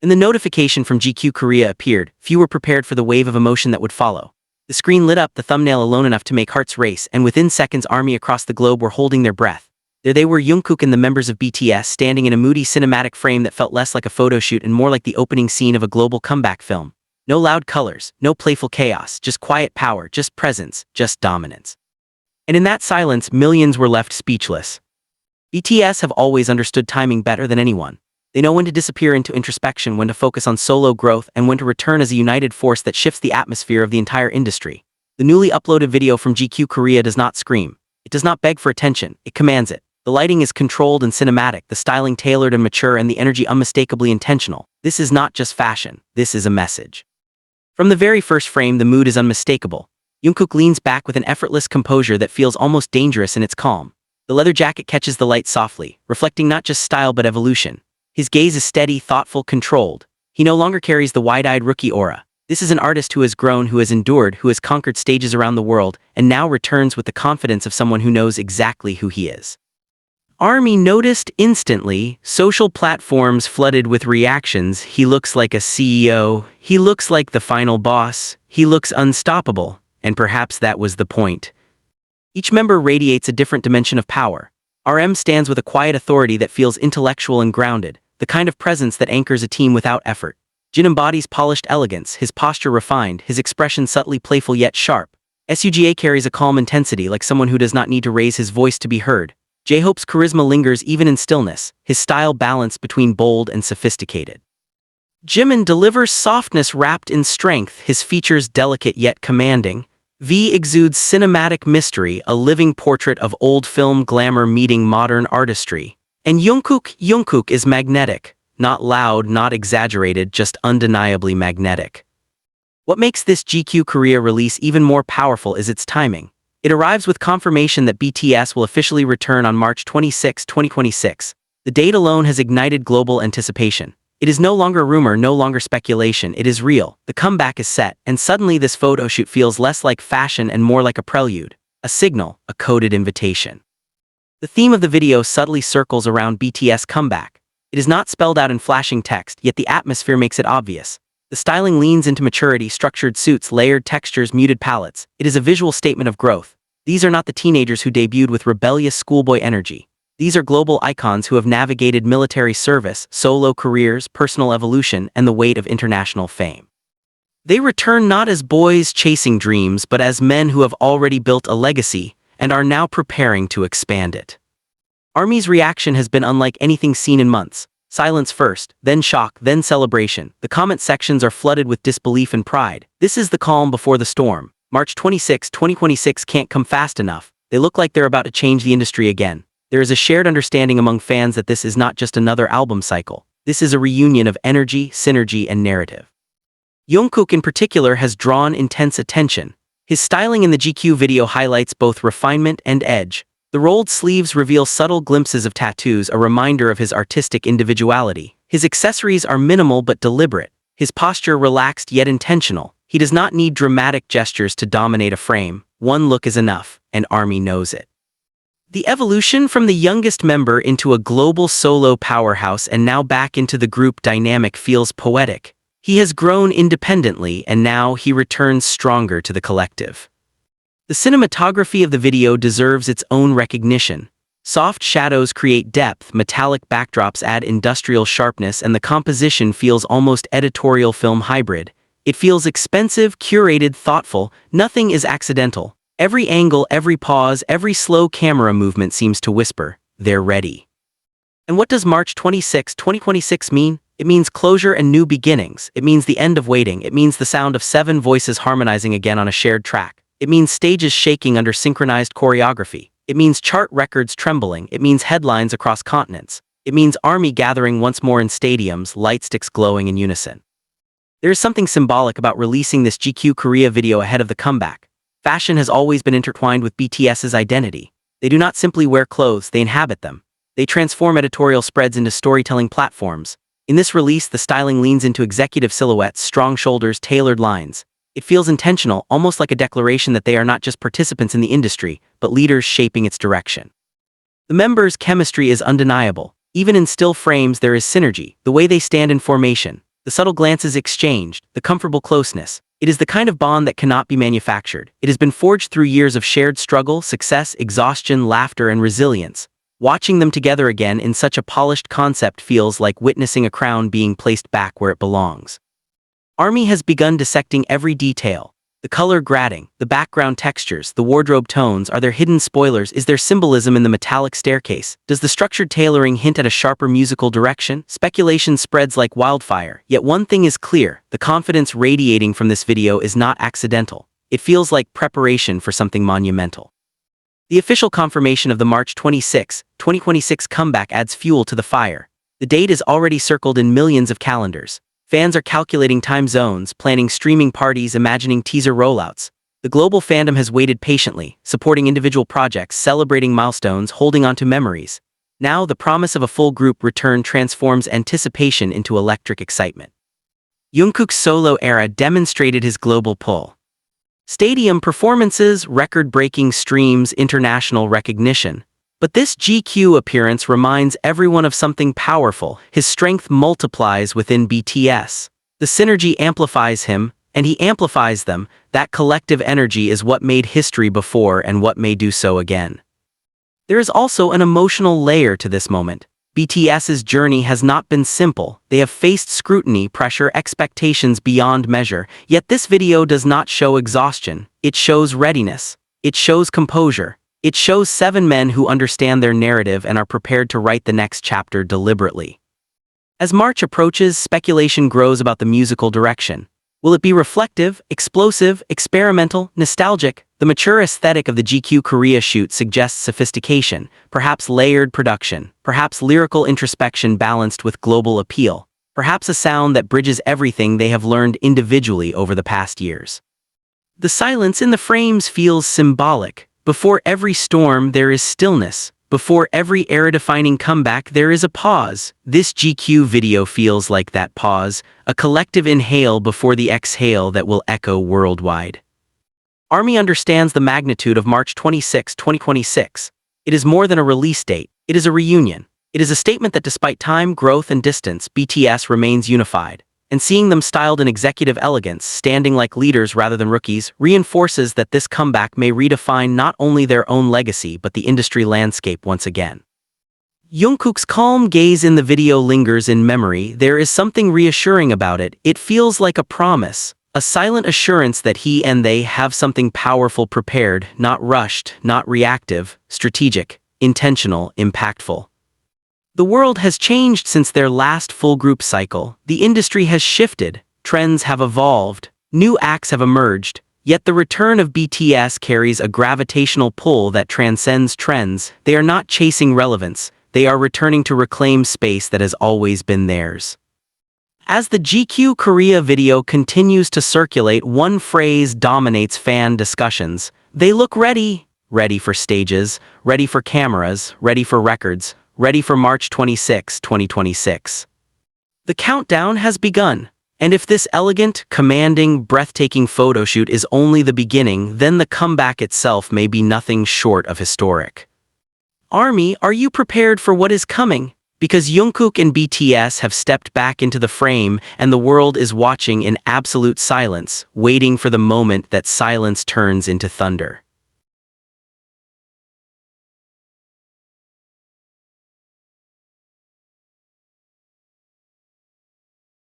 When the notification from GQ Korea appeared, few were prepared for the wave of emotion that would follow. The screen lit up, the thumbnail alone enough to make hearts race, and within seconds army across the globe were holding their breath. There they were, Jungkook and the members of BTS standing in a moody cinematic frame that felt less like a photo shoot and more like the opening scene of a global comeback film. No loud colors, no playful chaos, just quiet power, just presence, just dominance. And in that silence, millions were left speechless. BTS have always understood timing better than anyone. They know when to disappear into introspection, when to focus on solo growth, and when to return as a united force that shifts the atmosphere of the entire industry. The newly uploaded video from GQ Korea does not scream. It does not beg for attention, it commands it. The lighting is controlled and cinematic, the styling tailored and mature, and the energy unmistakably intentional. This is not just fashion, this is a message. From the very first frame, the mood is unmistakable. Jungkook leans back with an effortless composure that feels almost dangerous in its calm. The leather jacket catches the light softly, reflecting not just style but evolution. His gaze is steady, thoughtful, controlled. He no longer carries the wide-eyed rookie aura. This is an artist who has grown, who has endured, who has conquered stages around the world, and now returns with the confidence of someone who knows exactly who he is. ARMY noticed instantly, social platforms flooded with reactions. He looks like a CEO, he looks like the final boss, he looks unstoppable, and perhaps that was the point. Each member radiates a different dimension of power. RM stands with a quiet authority that feels intellectual and grounded, the kind of presence that anchors a team without effort. Jin embodies polished elegance, his posture refined, his expression subtly playful yet sharp. SUGA carries a calm intensity, like someone who does not need to raise his voice to be heard. J-Hope's charisma lingers even in stillness, his style balanced between bold and sophisticated. Jimin delivers softness wrapped in strength, his features delicate yet commanding. V exudes cinematic mystery, a living portrait of old film glamour meeting modern artistry. And Jungkook is magnetic, not loud, not exaggerated, just undeniably magnetic. What makes this GQ Korea release even more powerful is its timing. It arrives with confirmation that BTS will officially return on March 26, 2026. The date alone has ignited global anticipation. It is no longer rumor, no longer speculation, it is real. The comeback is set, and suddenly this photo shoot feels less like fashion and more like a prelude, a signal, a coded invitation. The theme of the video subtly circles around BTS comeback. It is not spelled out in flashing text, yet the atmosphere makes it obvious. The styling leans into maturity, structured suits, layered textures, muted palettes. It is a visual statement of growth. These are not the teenagers who debuted with rebellious schoolboy energy. These are global icons who have navigated military service, solo careers, personal evolution, and the weight of international fame. They return not as boys chasing dreams, but as men who have already built a legacy and are now preparing to expand it. ARMY's reaction has been unlike anything seen in months. Silence first, then shock, then celebration. The comment sections are flooded with disbelief and pride. This is the calm before the storm. March 26, 2026 can't come fast enough. They look like they're about to change the industry again. There is a shared understanding among fans that this is not just another album cycle. This is a reunion of energy, synergy, and narrative. Jungkook in particular has drawn intense attention. His styling in the GQ video highlights both refinement and edge. The rolled sleeves reveal subtle glimpses of tattoos, a reminder of his artistic individuality. His accessories are minimal but deliberate. His posture relaxed yet intentional. He does not need dramatic gestures to dominate a frame. One look is enough, and ARMY knows it. The evolution from the youngest member into a global solo powerhouse and now back into the group dynamic feels poetic. He has grown independently, and now he returns stronger to the collective. The cinematography of the video deserves its own recognition. Soft shadows create depth, metallic backdrops add industrial sharpness, and the composition feels almost editorial film hybrid. It feels expensive, curated, thoughtful. Nothing is accidental. Every angle, every pause, every slow camera movement seems to whisper, "They're ready." And what does March 26, 2026 mean? It means closure and new beginnings. It means the end of waiting. It means the sound of 7 voices harmonizing again on a shared track. It means stages shaking under synchronized choreography. It means chart records trembling. It means headlines across continents. It means ARMY gathering once more in stadiums, light sticks glowing in unison. There is something symbolic about releasing this GQ Korea video ahead of the comeback. Fashion has always been intertwined with BTS's identity. They do not simply wear clothes, they inhabit them. They transform editorial spreads into storytelling platforms. In this release, the styling leans into executive silhouettes, strong shoulders, tailored lines. It feels intentional, almost like a declaration that they are not just participants in the industry, but leaders shaping its direction. The members' chemistry is undeniable. Even in still frames there is synergy, the way they stand in formation, the subtle glances exchanged, the comfortable closeness. It is the kind of bond that cannot be manufactured. It has been forged through years of shared struggle, success, exhaustion, laughter, and resilience. Watching them together again in such a polished concept feels like witnessing a crown being placed back where it belongs. ARMY has begun dissecting every detail. The color grading, the background textures, the wardrobe tones, are there hidden spoilers? Is there symbolism in the metallic staircase? Does the structured tailoring hint at a sharper musical direction? Speculation spreads like wildfire, yet one thing is clear: the confidence radiating from this video is not accidental. It feels like preparation for something monumental. The official confirmation of the March 26, 2026 comeback adds fuel to the fire. The date is already circled in millions of calendars. Fans are calculating time zones, planning streaming parties, imagining teaser rollouts. The global fandom has waited patiently, supporting individual projects, celebrating milestones, holding onto memories. Now, the promise of a full group return transforms anticipation into electric excitement. Jungkook's solo era demonstrated his global pull. Stadium performances, record-breaking streams, international recognition. But this GQ appearance reminds everyone of something powerful. His strength multiplies within BTS. The synergy amplifies him, and he amplifies them. That collective energy is what made history before and what may do so again. There is also an emotional layer to this moment. BTS's journey has not been simple. They have faced scrutiny, pressure, expectations beyond measure. Yet this video does not show exhaustion. It shows readiness. It shows composure. It shows 7 men who understand their narrative and are prepared to write the next chapter deliberately. As March approaches, speculation grows about the musical direction. Will it be reflective, explosive, experimental, nostalgic? The mature aesthetic of the GQ Korea shoot suggests sophistication, perhaps layered production, perhaps lyrical introspection balanced with global appeal, perhaps a sound that bridges everything they have learned individually over the past years. The silence in the frames feels symbolic. Before every storm, there is stillness. Before every era-defining comeback, there is a pause. This GQ video feels like that pause, a collective inhale before the exhale that will echo worldwide. ARMY understands the magnitude of March 26, 2026. It is more than a release date. It is a reunion. It is a statement that despite time, growth, and distance, BTS remains unified. And seeing them styled in executive elegance, standing like leaders rather than rookies, reinforces that this comeback may redefine not only their own legacy but the industry landscape once again. Jungkook's calm gaze in the video lingers in memory. There is something reassuring about it. It feels like a promise, a silent assurance that he and they have something powerful prepared, not rushed, not reactive, strategic, intentional, impactful. The world has changed since their last full group cycle. The industry has shifted, trends have evolved, new acts have emerged, yet the return of BTS carries a gravitational pull that transcends trends. They are not chasing relevance, they are returning to reclaim space that has always been theirs. As the GQ Korea video continues to circulate, one phrase dominates fan discussions. They look ready. Ready for stages, ready for cameras, ready for records, ready for March 26, 2026. The countdown has begun, and if this elegant, commanding, breathtaking photoshoot is only the beginning, then the comeback itself may be nothing short of historic. ARMY, are you prepared for what is coming? Because Jungkook and BTS have stepped back into the frame, and the world is watching in absolute silence, waiting for the moment that silence turns into thunder.